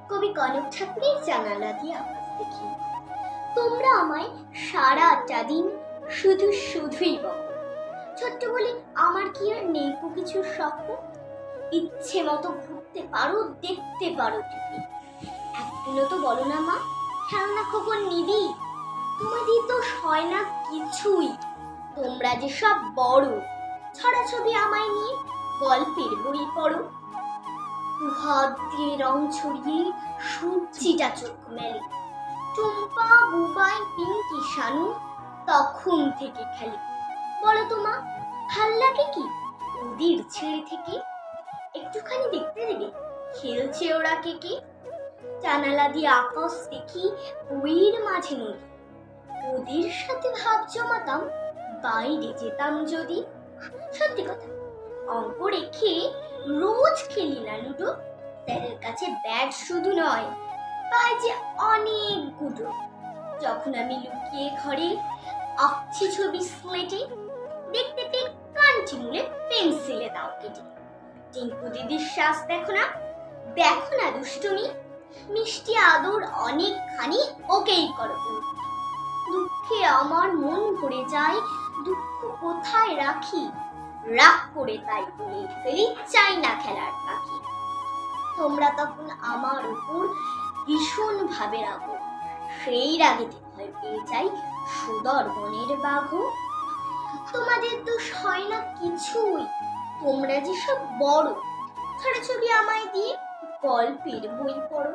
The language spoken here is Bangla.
কবি কনক ঠাকুরের জানালা দিয়ে আকাশ দেখি। তোমরা আমায় সারাটা দিন শুধু শুধুই বকো। ছোট্ট বলে আমার কি আর নেই কিছু শখ? ইচ্ছে মতো ঘুরতে পারো, দেখতে পারো টিভি। একদিনও তো বলো না মা, খেলনা খোকন নিবি? তোমাদের তো হয় না কিছুই। তোমরা যে সব বড়, ছড়া ছবি আমায় নিয়ে গল্পের বই পড়ো। হাত দিয়ে রং ছড়িয়ে সূর্যিটা চোখ মেলে। টুম্পা, বুবাই, পিঙ্কি, শানু তখন থেকে খেলে। বলো তো মা, ভাল লাগে কি ওদের ছেড়ে থেকে? একটুখানি দেখতে দেবে খেলছে ওরা কে কে? জানালা দিয়ে আকাশ দেখি, বইয়ের মাঝে নদী। ওদের সাথে ভাব জমাতাম, বাইরে যেতাম যদি। সত্যি কথা, অঙ্ক রেখে রোজ খেলি না লুডো। স্যারের কাছে ব্যাট শুধু নয়, পায় যে অনেক গুঁড়ো। যখন আমি লুকিয়ে ঘরে আঁকছি ছবি স্লেটে, দেখতে পেয়ে কাঞ্চি মুলে পেন্সিলে দাও কেটে। টিঙ্কু দিদির শ্বাস দেখো না, দেখো না দুষ্টুমি। মিষ্টি আদর অনেকখানি ওকেই করো। দুঃখে আমার মন ভরে যায়, দুঃখ কোথায় রাখি? রাগ করে তাই বলে ফেলি, চাই না খেলার পাখি। তোমরা তখন আমার উপর ভীষণ ভাবে রাগো, সেই রাগেতে ভয় পেয়ে যাই সুদর্শনের বাঘ। তোমাদের দোষ হয় না কিছুই, তোমরা যে সব বড়, ছড়া ছবি আমায় দিয়ে গল্পের বই পড়ো।